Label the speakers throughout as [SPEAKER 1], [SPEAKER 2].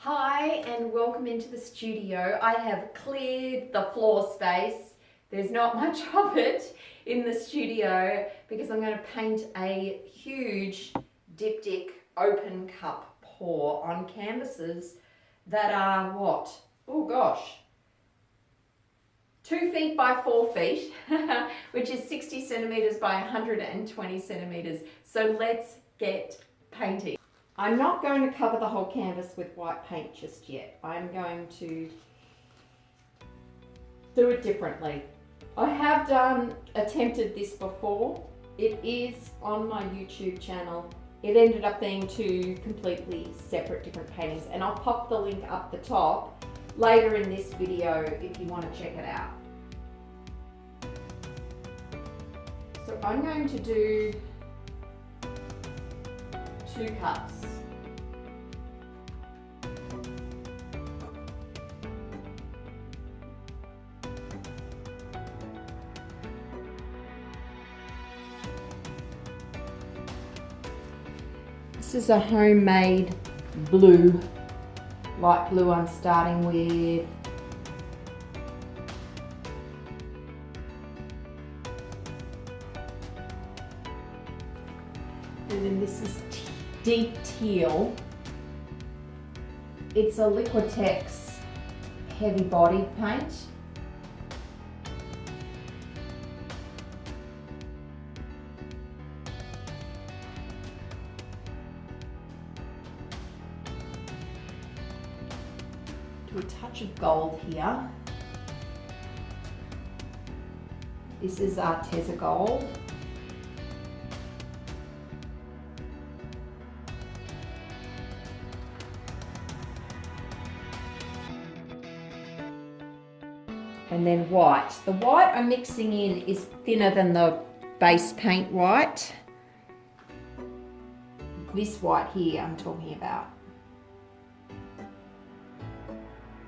[SPEAKER 1] Hi and welcome into the studio. I have cleared the floor space. There's not much of it in the studio because I'm going to paint a huge Diptych Open Cup Pour on canvases that are what? Oh gosh, 2 feet by 4 feet, which is 60 centimeters by 120 centimeters. So let's get painting. I'm not going to cover the whole canvas with white paint just yet. I'm going to do it differently. I have attempted this before. It is on my YouTube channel. It ended up being 2 completely separate different paintings, and I'll pop the link up the top later in this video if you want to check it out. So I'm going to do 2 cups. This is a homemade blue, light blue I'm starting with. And then this is deep teal. It's a Diptych heavy body paint. Do a touch of gold here. This is Arteza gold. And then white. The white I'm mixing in is thinner than the base paint white. This white here I'm talking about.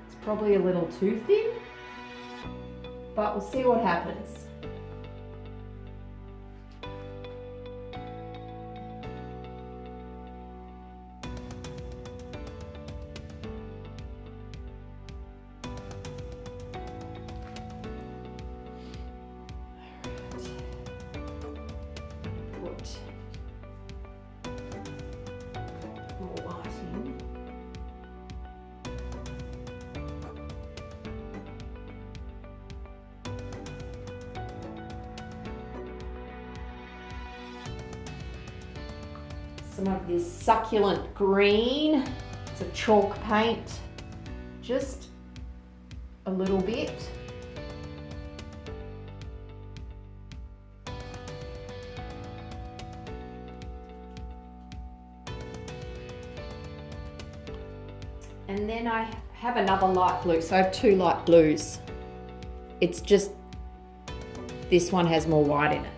[SPEAKER 1] It's probably a little too thin, but we'll see what happens. More white in. Some of this succulent green. It's a chalk paint, just a little bit. And then I have another light blue, so I have 2 light blues. It's just, this one has more white in it.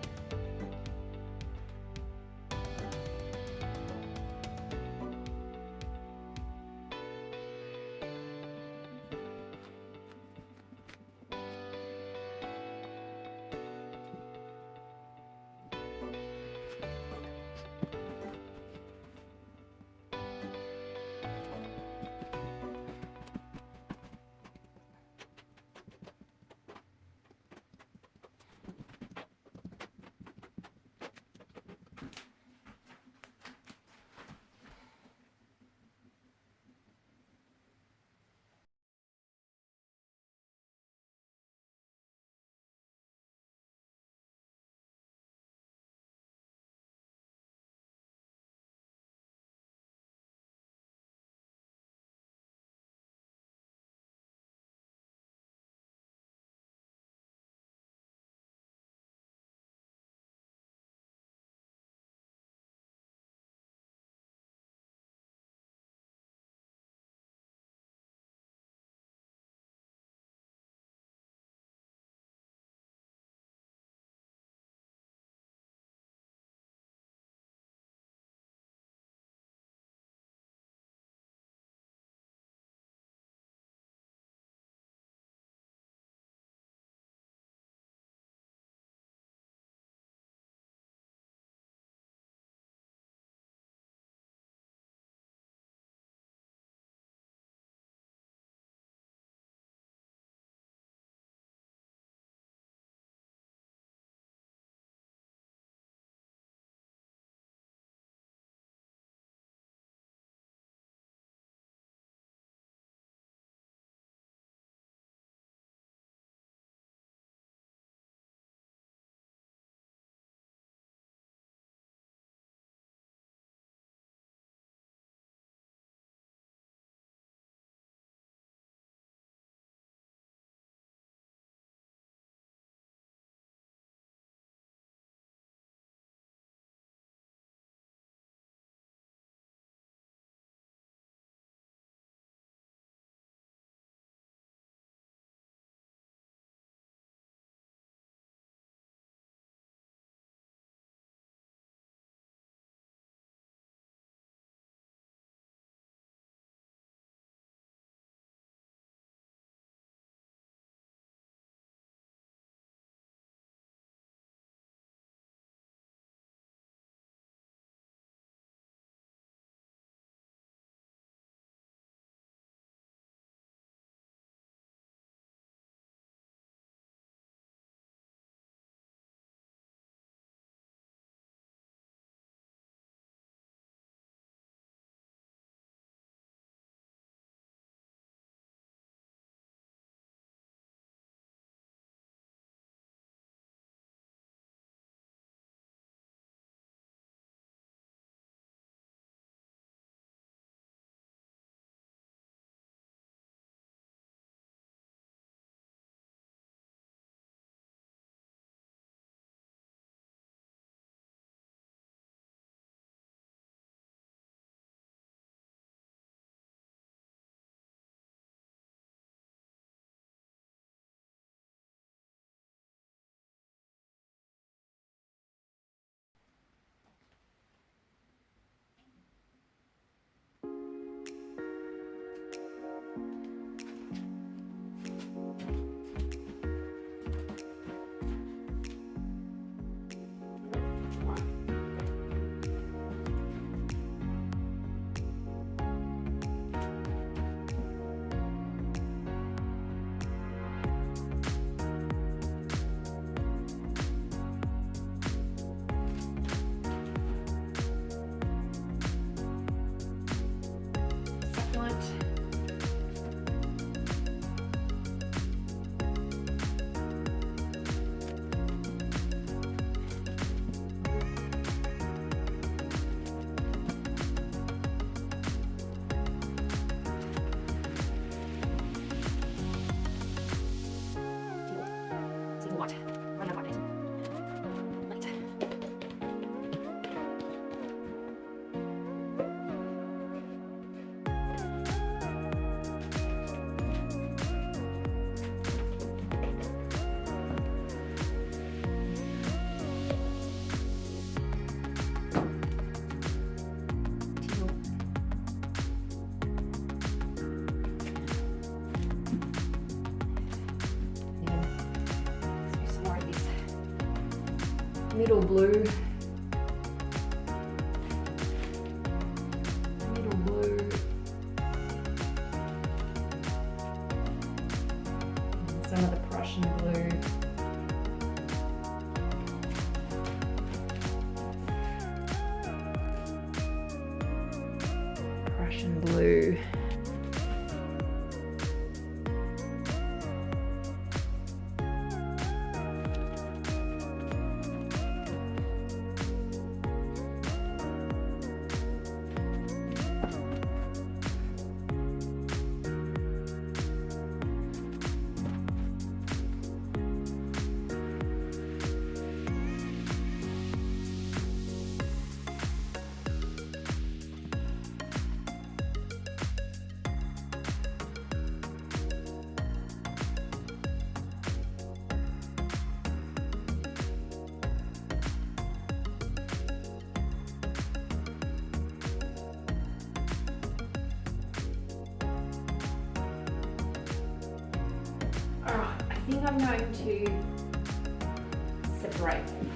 [SPEAKER 1] middle blue. Middle blue. And some of the Prussian blue. Prussian blue. Alright, I think I'm going to separate them.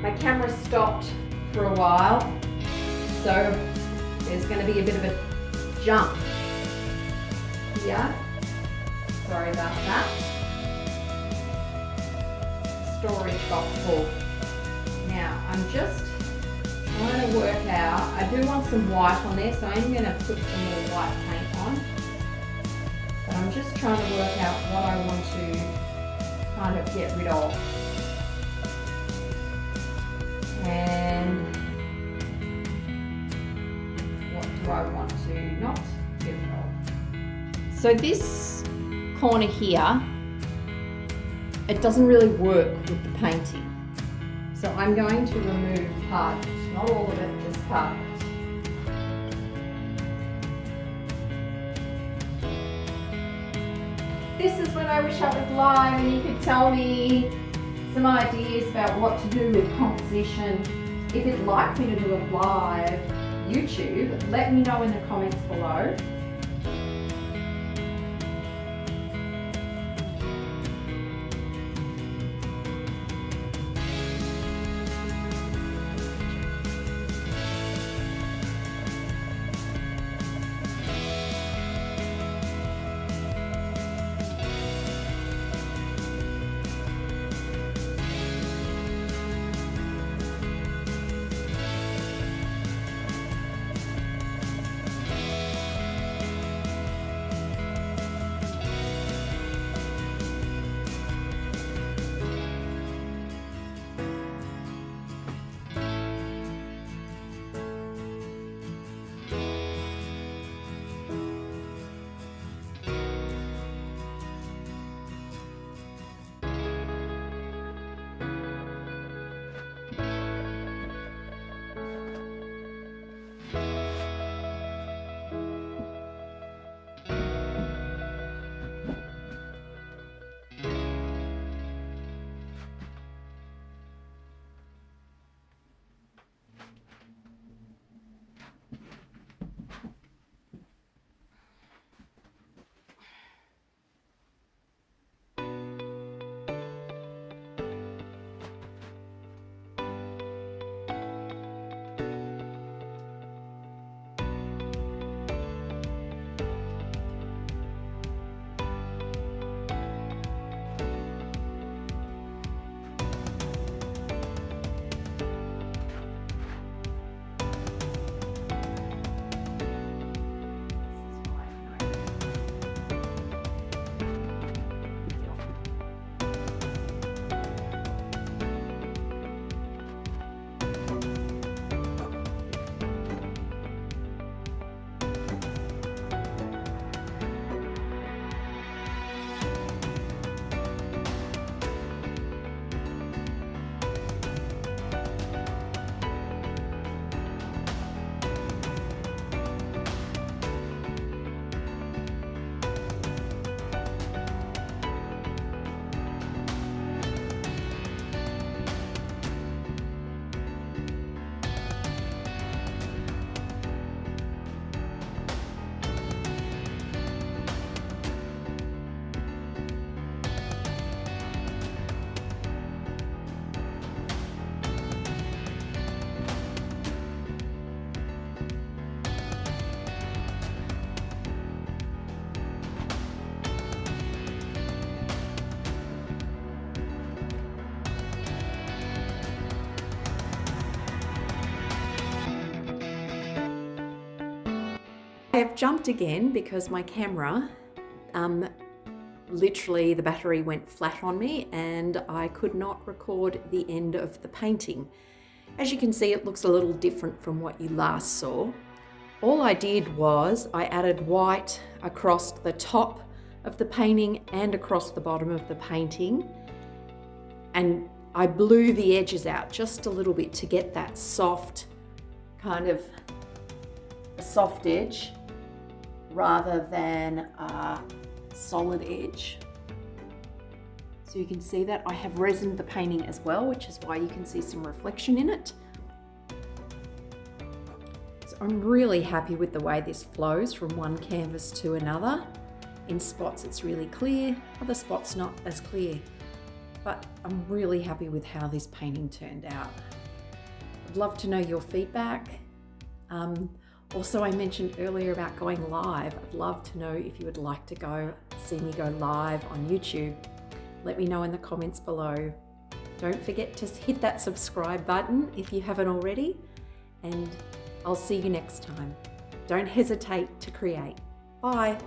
[SPEAKER 1] My camera stopped for a while, so there's going to be a bit of a jump here. Sorry about that. Storage got full. Now I'm just trying to work out, I do want some white on there, so I'm going to put some more white paint on. But I'm just trying to work out what I want to kind of get rid of. And what do I want to not get rid of? So this corner here, it doesn't really work with the painting. So I'm going to remove part of it, not all of it, just part of it. This is when I wish I was live and you could tell me some ideas about what to do with composition. If you'd like me to do a live YouTube, let me know in the comments below. I have jumped again because my camera, literally the battery went flat on me and I could not record the end of the painting. As you can see, it looks a little different from what you last saw. All I did was I added white across the top of the painting and across the bottom of the painting, and I blew the edges out just a little bit to get that soft, kind of a soft edge rather than a solid edge. So you can see that I have resined the painting as well, which is why you can see some reflection in it. So I'm really happy with the way this flows from one canvas to another. In spots it's really clear, other spots not as clear. But I'm really happy with how this painting turned out. I'd love to know your feedback. Also, I mentioned earlier about going live. I'd love to know if you would like to see me go live on YouTube. Let me know in the comments below. Don't forget to hit that subscribe button if you haven't already, and I'll see you next time. Don't hesitate to create. Bye.